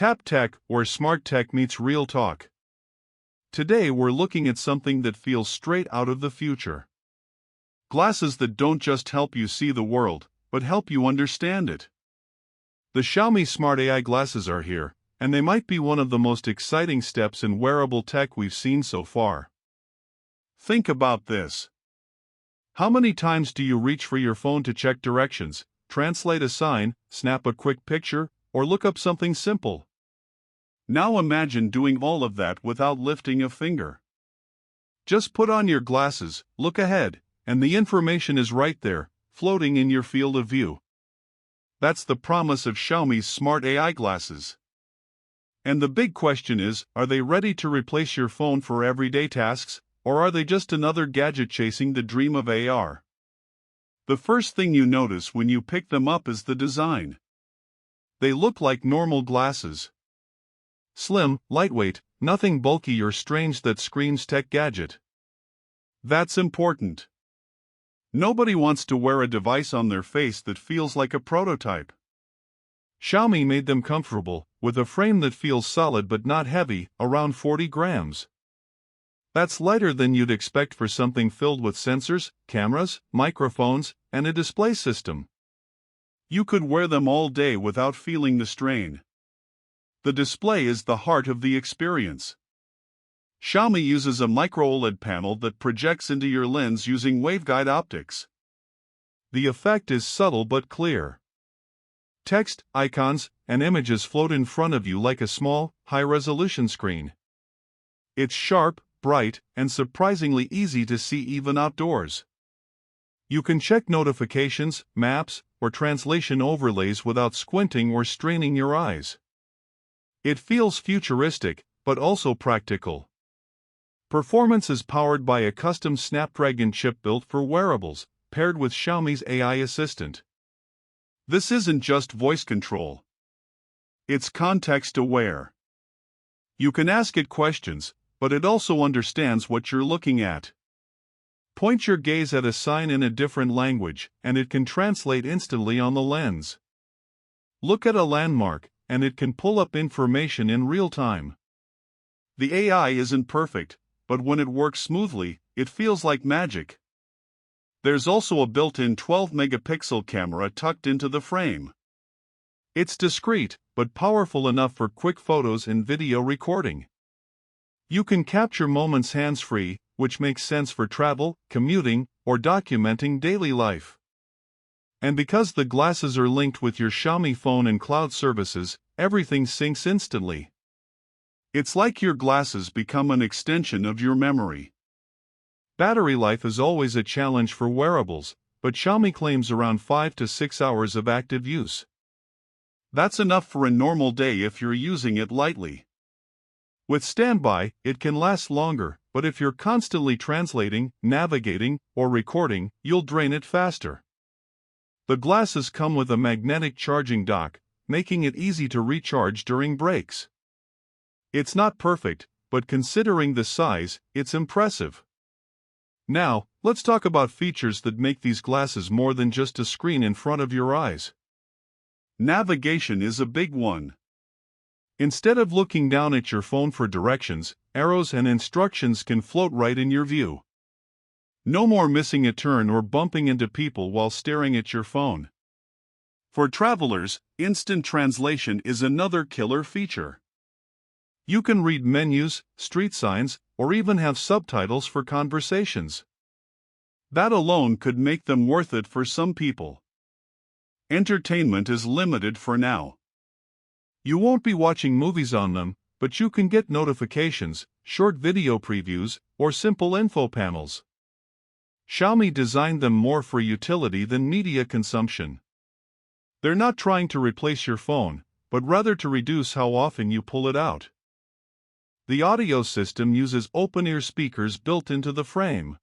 Tap Tech, where smart tech meets real talk. Today we're looking at something that feels straight out of the future. Glasses that don't just help you see the world, but help you understand it. The Xiaomi Smart AI glasses are here, and they might be one of the most exciting steps in wearable tech we've seen so far. Think about this. How many times do you reach for your phone to check directions, translate a sign, snap a quick picture, or look up something simple? Now imagine doing all of that without lifting a finger. Just put on your glasses, look ahead, and the information is right there, floating in your field of view. That's the promise of Xiaomi's smart AI glasses. And the big question is, are they ready to replace your phone for everyday tasks, or are they just another gadget chasing the dream of AR? The first thing you notice when you pick them up is the design. They look like normal glasses. Slim, lightweight, nothing bulky or strange that screams tech gadget. That's important. Nobody wants to wear a device on their face that feels like a prototype. Xiaomi made them comfortable, with a frame that feels solid but not heavy, around 40 grams. That's lighter than you'd expect for something filled with sensors, cameras, microphones, and a display system. You could wear them all day without feeling the strain. The display is the heart of the experience. Xiaomi uses a micro-OLED panel that projects into your lens using waveguide optics. The effect is subtle but clear. Text, icons, and images float in front of you like a small, high-resolution screen. It's sharp, bright, and surprisingly easy to see even outdoors. You can check notifications, maps, or translation overlays without squinting or straining your eyes. It feels futuristic, but also practical. Performance is powered by a custom Snapdragon chip built for wearables, paired with Xiaomi's AI assistant. This isn't just voice control. It's context-aware. You can ask it questions, but it also understands what you're looking at. Point your gaze at a sign in a different language, and it can translate instantly on the lens. Look at a landmark, and it can pull up information in real time. The AI isn't perfect, but when it works smoothly, it feels like magic. There's also a built-in 12-megapixel camera tucked into the frame. It's discreet, but powerful enough for quick photos and video recording. You can capture moments hands-free, which makes sense for travel, commuting, or documenting daily life. And because the glasses are linked with your Xiaomi phone and cloud services, everything syncs instantly. It's like your glasses become an extension of your memory. Battery life is always a challenge for wearables, but Xiaomi claims around 5 to 6 hours of active use. That's enough for a normal day if you're using it lightly. With standby, it can last longer, but if you're constantly translating, navigating, or recording, you'll drain it faster. The glasses come with a magnetic charging dock, making it easy to recharge during breaks. It's not perfect, but considering the size, it's impressive. Now, let's talk about features that make these glasses more than just a screen in front of your eyes. Navigation is a big one. Instead of looking down at your phone for directions, arrows and instructions can float right in your view. No more missing a turn or bumping into people while staring at your phone. For travelers, instant translation is another killer feature. You can read menus, street signs, or even have subtitles for conversations. That alone could make them worth it for some people. Entertainment is limited for now. You won't be watching movies on them, but you can get notifications, short video previews, or simple info panels. Xiaomi designed them more for utility than media consumption. They're not trying to replace your phone, but rather to reduce how often you pull it out. The audio system uses open-ear speakers built into the frame.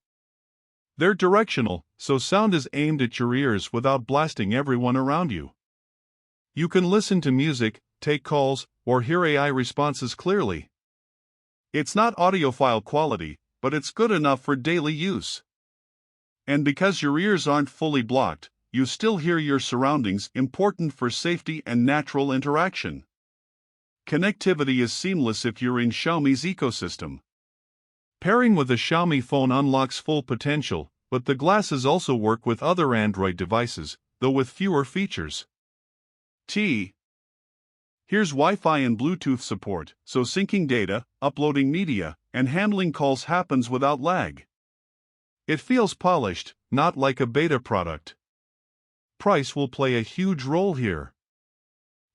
They're directional, so sound is aimed at your ears without blasting everyone around you. You can listen to music, take calls, or hear AI responses clearly. It's not audiophile quality, but it's good enough for daily use. And because your ears aren't fully blocked, you still hear your surroundings, important for safety and natural interaction. Connectivity is seamless if you're in Xiaomi's ecosystem. Pairing with a Xiaomi phone unlocks full potential, but the glasses also work with other Android devices, though with fewer features. Here's Wi-Fi and Bluetooth support, so syncing data, uploading media, and handling calls happens without lag. It feels polished, not like a beta product. Price will play a huge role here.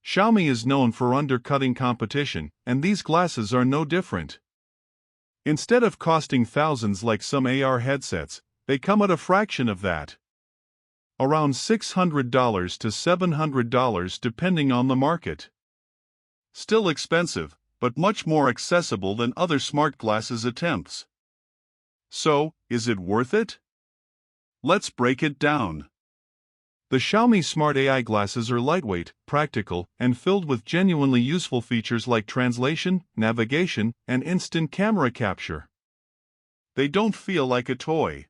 Xiaomi is known for undercutting competition, and these glasses are no different. Instead of costing thousands like some AR headsets, they come at a fraction of that. Around $600 to $700 depending on the market. Still expensive, but much more accessible than other smart glasses attempts. So, is it worth it? Let's break it down. The Xiaomi Smart AI glasses are lightweight, practical, and filled with genuinely useful features like translation, navigation, and instant camera capture. They don't feel like a toy.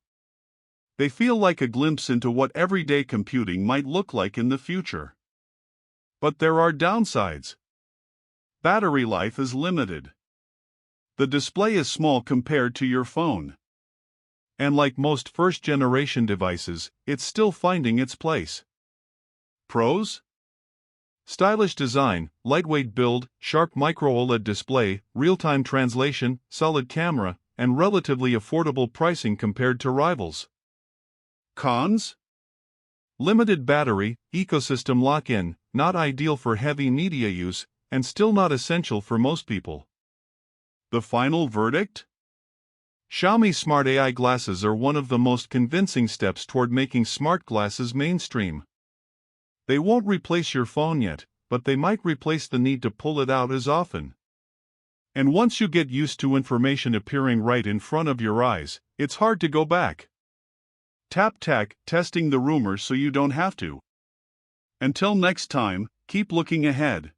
They feel like a glimpse into what everyday computing might look like in the future. But there are downsides. Battery life is limited. The display is small compared to your phone. And like most first-generation devices, it's still finding its place. Pros? Stylish design, lightweight build, sharp micro-OLED display, real-time translation, solid camera, and relatively affordable pricing compared to rivals. Cons? Limited battery, ecosystem lock-in, not ideal for heavy media use, and still not essential for most people. The final verdict? Xiaomi Smart AI glasses are one of the most convincing steps toward making smart glasses mainstream. They won't replace your phone yet, but they might replace the need to pull it out as often. And once you get used to information appearing right in front of your eyes, it's hard to go back. Tap Tech, testing the rumors so you don't have to. Until next time, keep looking ahead.